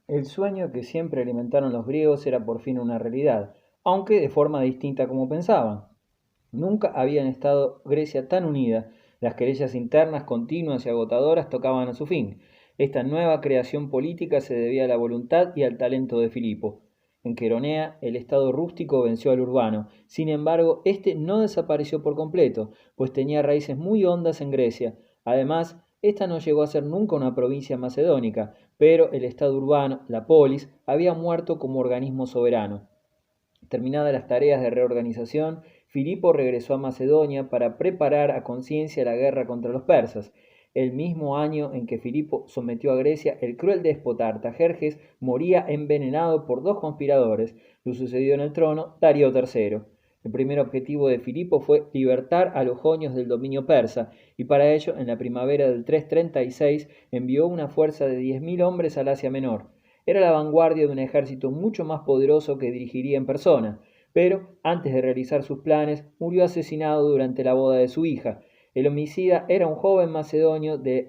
El sueño que siempre alimentaron los griegos era por fin una realidad, aunque de forma distinta como pensaban. Nunca habían estado Grecia tan unida, las querellas internas continuas y agotadoras tocaban a su fin. Esta nueva creación política se debía a la voluntad y al talento de Filipo. En Queronea, el estado rústico venció al urbano. Sin embargo, este no desapareció por completo, pues tenía raíces muy hondas en Grecia. Además, esta no llegó a ser nunca una provincia macedónica, pero el estado urbano, la polis, había muerto como organismo soberano. Terminadas las tareas de reorganización, Filipo regresó a Macedonia para preparar a conciencia la guerra contra los persas. El mismo año en que Filipo sometió a Grecia, el cruel déspota Artajerjes moría envenenado por dos conspiradores. Lo sucedió en el trono Darío III. El primer objetivo de Filipo fue libertar a los jonios del dominio persa, y para ello, en la primavera del 336, envió una fuerza de 10.000 hombres al Asia Menor. Era la vanguardia de un ejército mucho más poderoso que dirigiría en persona, pero antes de realizar sus planes murió asesinado durante la boda de su hija. El homicida era un joven macedonio de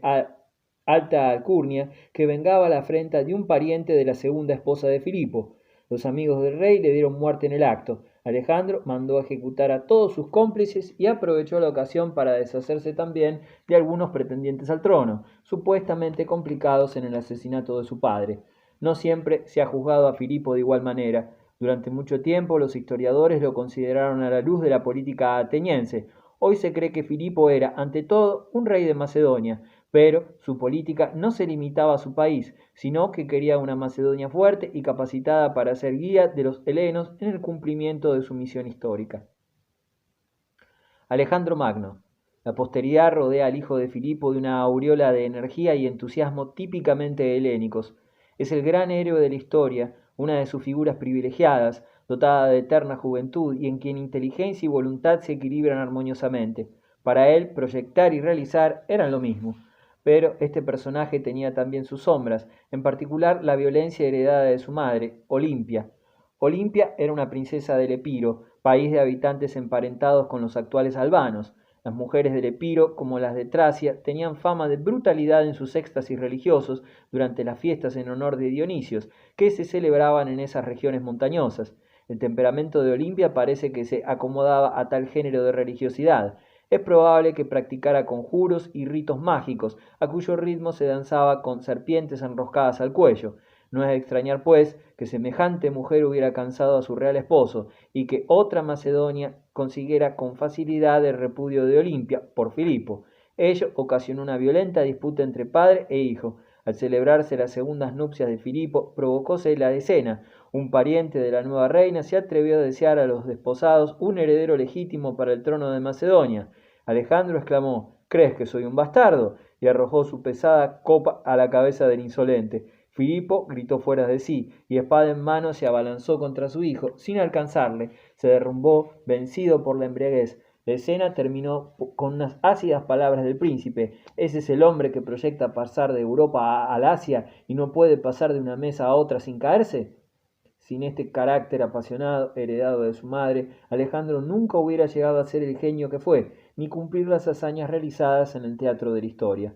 alta alcurnia que vengaba la afrenta de un pariente de la segunda esposa de Filipo. Los amigos del rey le dieron muerte en el acto. Alejandro mandó a ejecutar a todos sus cómplices y aprovechó la ocasión para deshacerse también de algunos pretendientes al trono, supuestamente complicados en el asesinato de su padre. No siempre se ha juzgado a Filipo de igual manera. Durante mucho tiempo los historiadores lo consideraron a la luz de la política ateniense. Hoy se cree que Filipo era, ante todo, un rey de Macedonia, pero su política no se limitaba a su país, sino que quería una Macedonia fuerte y capacitada para ser guía de los helenos en el cumplimiento de su misión histórica. Alejandro Magno. La posteridad rodea al hijo de Filipo de una aureola de energía y entusiasmo típicamente helénicos. Es el gran héroe de la historia, una de sus figuras privilegiadas, dotada de eterna juventud y en quien inteligencia y voluntad se equilibran armoniosamente. Para él, proyectar y realizar eran lo mismo. Pero este personaje tenía también sus sombras, en particular la violencia heredada de su madre, Olimpia. Olimpia era una princesa del Epiro, país de habitantes emparentados con los actuales albanos. Las mujeres del Epiro, como las de Tracia, tenían fama de brutalidad en sus éxtasis religiosos durante las fiestas en honor de Dionisios, que se celebraban en esas regiones montañosas. El temperamento de Olimpia parece que se acomodaba a tal género de religiosidad. Es probable que practicara conjuros y ritos mágicos, a cuyo ritmo se danzaba con serpientes enroscadas al cuello. No es de extrañar, pues, que semejante mujer hubiera cansado a su real esposo, y que otra Macedonia consiguiera con facilidad el repudio de Olimpia por Filipo. Ello ocasionó una violenta disputa entre padre e hijo. Al celebrarse las segundas nupcias de Filipo, provocóse la escena. Un pariente de la nueva reina se atrevió a desear a los desposados un heredero legítimo para el trono de Macedonia. Alejandro exclamó: ¿Crees que soy un bastardo? Y arrojó su pesada copa a la cabeza del insolente. Filipo gritó fuera de sí, y espada en mano se abalanzó contra su hijo, sin alcanzarle. Se derrumbó, vencido por la embriaguez. La escena terminó con unas ácidas palabras del príncipe. Ese es el hombre que proyecta pasar de Europa al Asia y no puede pasar de una mesa a otra sin caerse. Sin este carácter apasionado, heredado de su madre, Alejandro nunca hubiera llegado a ser el genio que fue, ni cumplir las hazañas realizadas en el teatro de la historia.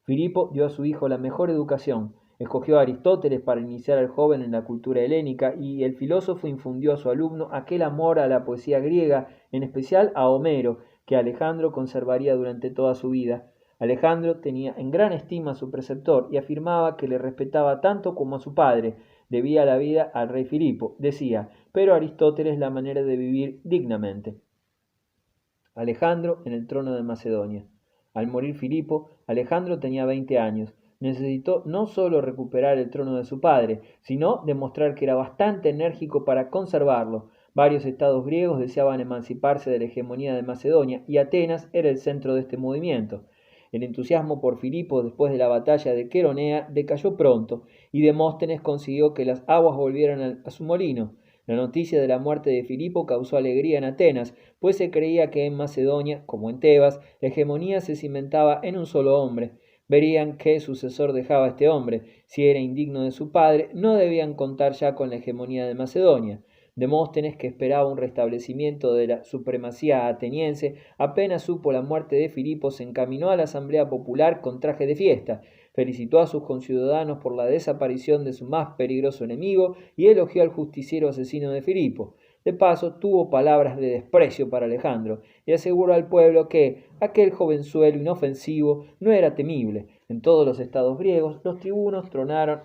Filipo dio a su hijo la mejor educación, escogió a Aristóteles para iniciar al joven en la cultura helénica y el filósofo infundió a su alumno aquel amor a la poesía griega, en especial a Homero, que Alejandro conservaría durante toda su vida. Alejandro tenía en gran estima a su preceptor y afirmaba que le respetaba tanto como a su padre. Debía la vida al rey Filipo, decía, pero Aristóteles la manera de vivir dignamente. Alejandro en el trono de Macedonia. Al morir Filipo, Alejandro tenía 20 años. Necesitó no solo recuperar el trono de su padre, sino demostrar que era bastante enérgico para conservarlo. Varios estados griegos deseaban emanciparse de la hegemonía de Macedonia y Atenas era el centro de este movimiento. El entusiasmo por Filipo después de la batalla de Queronea decayó pronto y Demóstenes consiguió que las aguas volvieran a su molino. La noticia de la muerte de Filipo causó alegría en Atenas, pues se creía que en Macedonia, como en Tebas, la hegemonía se cimentaba en un solo hombre. Verían qué sucesor dejaba este hombre. Si era indigno de su padre, no debían contar ya con la hegemonía de Macedonia. Demóstenes, que esperaba un restablecimiento de la supremacía ateniense, apenas supo la muerte de Filipo, se encaminó a la asamblea popular con traje de fiesta, felicitó a sus conciudadanos por la desaparición de su más peligroso enemigo y elogió al justiciero asesino de Filipo. De paso, tuvo palabras de desprecio para Alejandro y aseguró al pueblo que aquel jovenzuelo inofensivo no era temible. En todos los estados griegos, los tribunos tronaron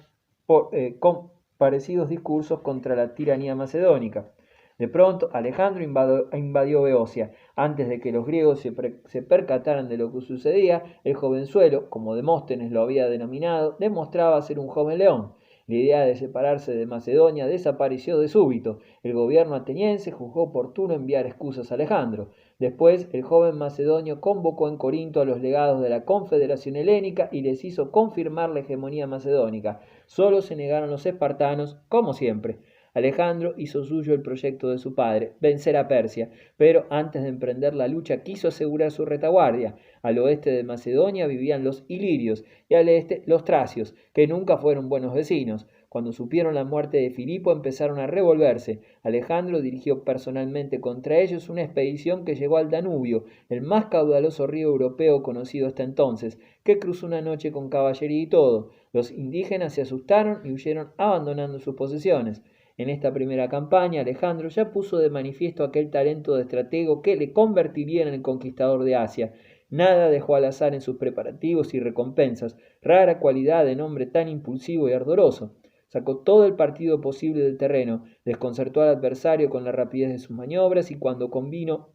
con parecidos discursos contra la tiranía macedónica. De pronto, Alejandro invadió Beocia. Antes de que los griegos se percataran de lo que sucedía, el jovenzuelo, como Demóstenes lo había denominado, demostraba ser un joven león. La idea de separarse de Macedonia desapareció de súbito. El gobierno ateniense juzgó oportuno enviar excusas a Alejandro. Después, el joven macedonio convocó en Corinto a los legados de la Confederación Helénica y les hizo confirmar la hegemonía macedónica. Solo se negaron los espartanos, como siempre. Alejandro hizo suyo el proyecto de su padre, vencer a Persia, pero antes de emprender la lucha quiso asegurar su retaguardia. Al oeste de Macedonia vivían los ilirios y al este los tracios, que nunca fueron buenos vecinos. Cuando supieron la muerte de Filipo empezaron a revolverse. Alejandro dirigió personalmente contra ellos una expedición que llegó al Danubio, el más caudaloso río europeo conocido hasta entonces, que cruzó una noche con caballería y todo. Los indígenas se asustaron y huyeron abandonando sus posesiones. En esta primera campaña, Alejandro ya puso de manifiesto aquel talento de estratego que le convertiría en el conquistador de Asia. Nada dejó al azar en sus preparativos y recompensas, rara cualidad en hombre tan impulsivo y ardoroso. Sacó todo el partido posible del terreno, desconcertó al adversario con la rapidez de sus maniobras y cuando convino,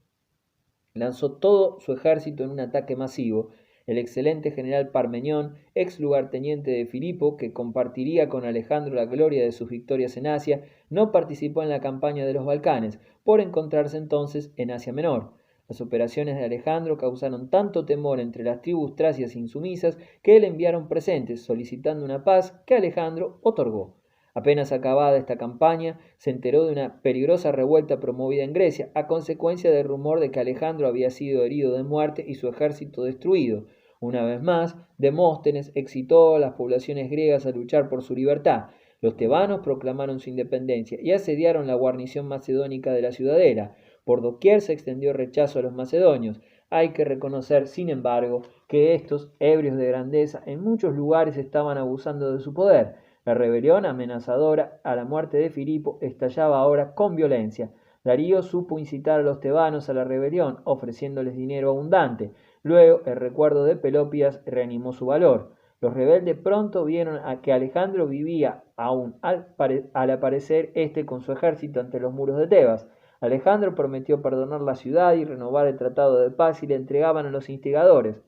lanzó todo su ejército en un ataque masivo. El excelente general Parmenión, ex lugarteniente de Filipo, que compartiría con Alejandro la gloria de sus victorias en Asia, no participó en la campaña de los Balcanes, por encontrarse entonces en Asia Menor. Las operaciones de Alejandro causaron tanto temor entre las tribus tracias insumisas que le enviaron presentes solicitando una paz que Alejandro otorgó. Apenas acabada esta campaña, se enteró de una peligrosa revuelta promovida en Grecia, a consecuencia del rumor de que Alejandro había sido herido de muerte y su ejército destruido. Una vez más, Demóstenes excitó a las poblaciones griegas a luchar por su libertad. Los tebanos proclamaron su independencia y asediaron la guarnición macedónica de la ciudadela. Por doquier se extendió rechazo a los macedonios. Hay que reconocer, sin embargo, que estos, ebrios de grandeza, en muchos lugares estaban abusando de su poder. La rebelión amenazadora a la muerte de Filipo estallaba ahora con violencia. Darío supo incitar a los tebanos a la rebelión, ofreciéndoles dinero abundante. Luego, el recuerdo de Pelópidas reanimó su valor. Los rebeldes pronto vieron a que Alejandro vivía aún al aparecer este con su ejército ante los muros de Tebas. Alejandro prometió perdonar la ciudad y renovar el tratado de paz si le entregaban a los instigadores.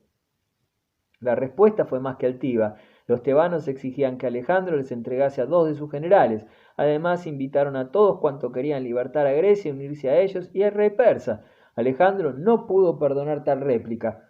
La respuesta fue más que altiva. Los tebanos exigían que Alejandro les entregase a 2 de sus generales. Además, invitaron a todos cuantos querían libertar a Grecia, unirse a ellos y al rey persa. Alejandro no pudo perdonar tal réplica,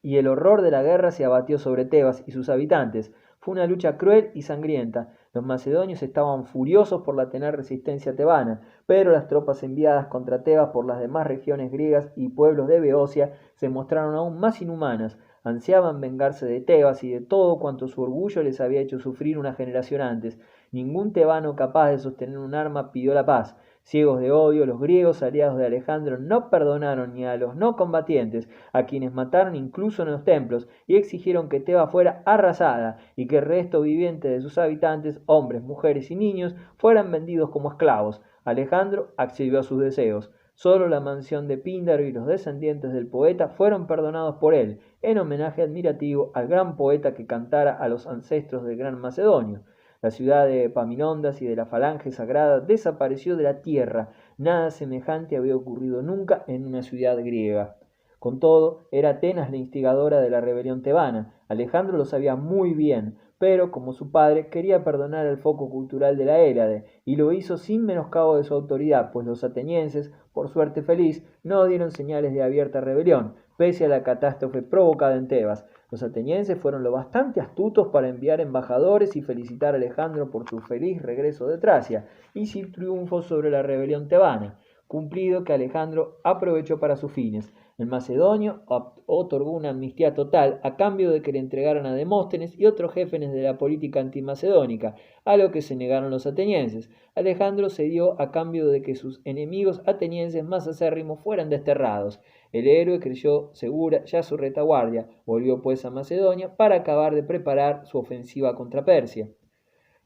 y el horror de la guerra se abatió sobre Tebas y sus habitantes. Fue una lucha cruel y sangrienta. Los macedonios estaban furiosos por la tener resistencia tebana, pero las tropas enviadas contra Tebas por las demás regiones griegas y pueblos de Beocia se mostraron aún más inhumanas. Ansiaban vengarse de Tebas y de todo cuanto su orgullo les había hecho sufrir una generación antes. Ningún tebano capaz de sostener un arma pidió la paz. Ciegos de odio, los griegos aliados de Alejandro no perdonaron ni a los no combatientes, a quienes mataron incluso en los templos, y exigieron que Tebas fuera arrasada y que el resto viviente de sus habitantes, hombres, mujeres y niños, fueran vendidos como esclavos. Alejandro accedió a sus deseos. Solo la mansión de Píndaro y los descendientes del poeta fueron perdonados por él, en homenaje admirativo al gran poeta que cantara a los ancestros del gran macedonio. La ciudad de Epaminondas y de la falange sagrada desapareció de la tierra. Nada semejante había ocurrido nunca en una ciudad griega. Con todo, era Atenas la instigadora de la rebelión tebana. Alejandro lo sabía muy bien, pero, como su padre, quería perdonar el foco cultural de la Hélade, y lo hizo sin menoscabo de su autoridad, pues los atenienses, por suerte feliz, no dieron señales de abierta rebelión, pese a la catástrofe provocada en Tebas. Los atenienses fueron lo bastante astutos para enviar embajadores y felicitar a Alejandro por su feliz regreso de Tracia y su triunfo sobre la rebelión tebana, cumplido que Alejandro aprovechó para sus fines. El macedonio otorgó una amnistía total a cambio de que le entregaran a Demóstenes y otros jefes de la política antimacedónica, a lo que se negaron los atenienses. Alejandro cedió a cambio de que sus enemigos atenienses más acérrimos fueran desterrados. El héroe creyó segura ya su retaguardia, volvió pues a Macedonia para acabar de preparar su ofensiva contra Persia.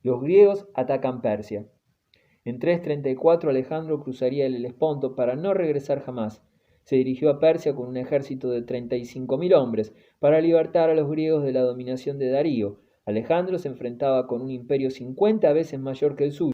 Los griegos atacan Persia. En 334 Alejandro cruzaría el Helesponto para no regresar jamás. Se dirigió a Persia con un ejército de 35.000 hombres para libertar a los griegos de la dominación de Darío. Alejandro se enfrentaba con un imperio 50 veces mayor que el suyo,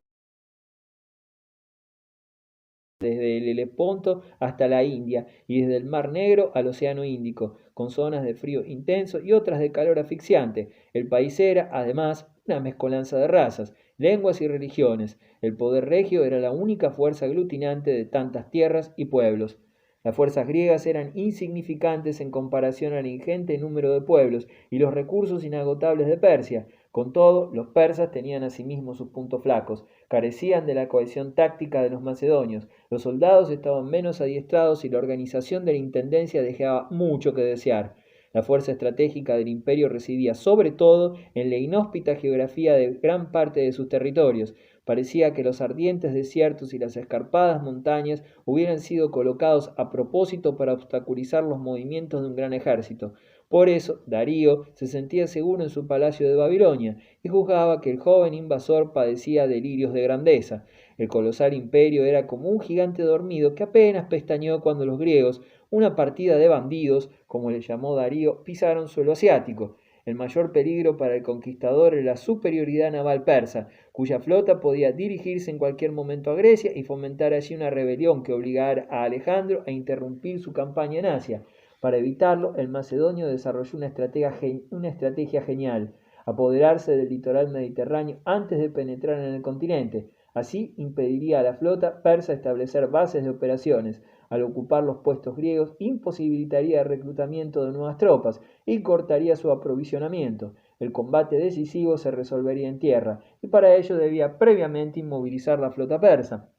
desde el Helesponto hasta la India y desde el Mar Negro al Océano Índico, con zonas de frío intenso y otras de calor asfixiante. El país era, además, una mezcolanza de razas, lenguas y religiones. El poder regio era la única fuerza aglutinante de tantas tierras y pueblos. Las fuerzas griegas eran insignificantes en comparación al ingente número de pueblos y los recursos inagotables de Persia. Con todo, los persas tenían asimismo sus puntos flacos, carecían de la cohesión táctica de los macedonios, los soldados estaban menos adiestrados y la organización de la intendencia dejaba mucho que desear. La fuerza estratégica del imperio residía sobre todo en la inhóspita geografía de gran parte de sus territorios. Parecía que los ardientes desiertos y las escarpadas montañas hubieran sido colocados a propósito para obstaculizar los movimientos de un gran ejército. Por eso, Darío se sentía seguro en su palacio de Babilonia y juzgaba que el joven invasor padecía delirios de grandeza. El colosal imperio era como un gigante dormido que apenas pestañeó cuando los griegos, una partida de bandidos, como le llamó Darío, pisaron suelo asiático. El mayor peligro para el conquistador era la superioridad naval persa, cuya flota podía dirigirse en cualquier momento a Grecia y fomentar allí una rebelión que obligara a Alejandro a interrumpir su campaña en Asia. Para evitarlo, el macedonio desarrolló una estrategia genial: apoderarse del litoral mediterráneo antes de penetrar en el continente. Así impediría a la flota persa establecer bases de operaciones. Al ocupar los puestos griegos, imposibilitaría el reclutamiento de nuevas tropas y cortaría su aprovisionamiento. El combate decisivo se resolvería en tierra, y para ello debía previamente inmovilizar la flota persa.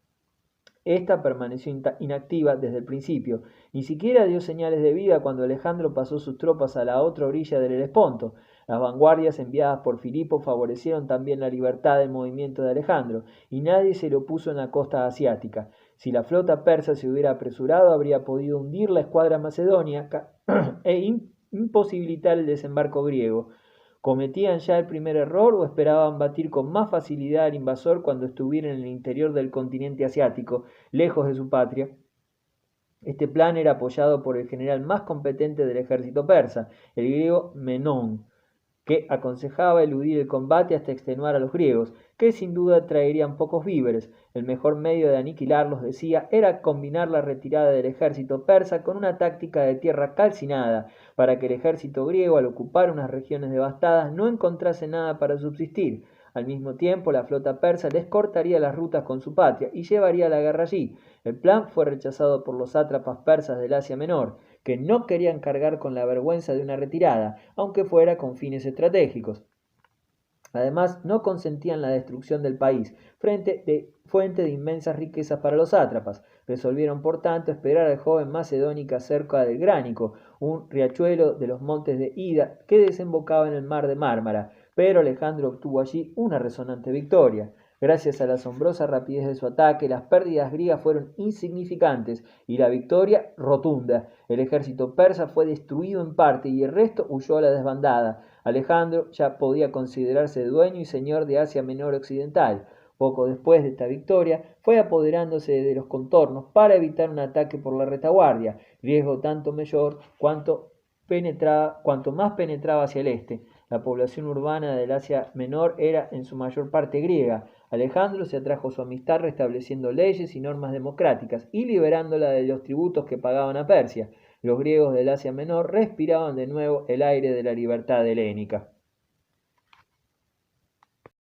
Esta permaneció inactiva desde el principio, ni siquiera dio señales de vida cuando Alejandro pasó sus tropas a la otra orilla del Helesponto. Las vanguardias enviadas por Filipo favorecieron también la libertad del movimiento de Alejandro, y nadie se le opuso en la costa asiática. Si la flota persa se hubiera apresurado, habría podido hundir la escuadra macedonia e imposibilitar el desembarco griego. ¿Cometían ya el primer error o esperaban batir con más facilidad al invasor cuando estuvieran en el interior del continente asiático, lejos de su patria? Este plan era apoyado por el general más competente del ejército persa, el griego Menón, que aconsejaba eludir el combate hasta extenuar a los griegos, que sin duda traerían pocos víveres. El mejor medio de aniquilarlos, decía, era combinar la retirada del ejército persa con una táctica de tierra calcinada, para que el ejército griego, al ocupar unas regiones devastadas, no encontrase nada para subsistir. Al mismo tiempo, la flota persa les cortaría las rutas con su patria y llevaría la guerra allí. El plan fue rechazado por los sátrapas persas del Asia Menor, que no querían cargar con la vergüenza de una retirada, aunque fuera con fines estratégicos. Además, no consentían la destrucción del país, fuente de inmensas riquezas para los sátrapas. Resolvieron, por tanto, esperar al joven macedónica cerca del Gránico, un riachuelo de los montes de Ida que desembocaba en el mar de Mármara, pero Alejandro obtuvo allí una resonante victoria. Gracias a la asombrosa rapidez de su ataque, las pérdidas griegas fueron insignificantes y la victoria rotunda. El ejército persa fue destruido en parte y el resto huyó a la desbandada. Alejandro ya podía considerarse dueño y señor de Asia Menor Occidental. Poco después de esta victoria, fue apoderándose de los contornos para evitar un ataque por la retaguardia, riesgo tanto mayor cuanto más penetraba hacia el este. La población urbana del Asia Menor era en su mayor parte griega. Alejandro se atrajo su amistad restableciendo leyes y normas democráticas y liberándola de los tributos que pagaban a Persia. Los griegos del Asia Menor respiraban de nuevo el aire de la libertad helénica.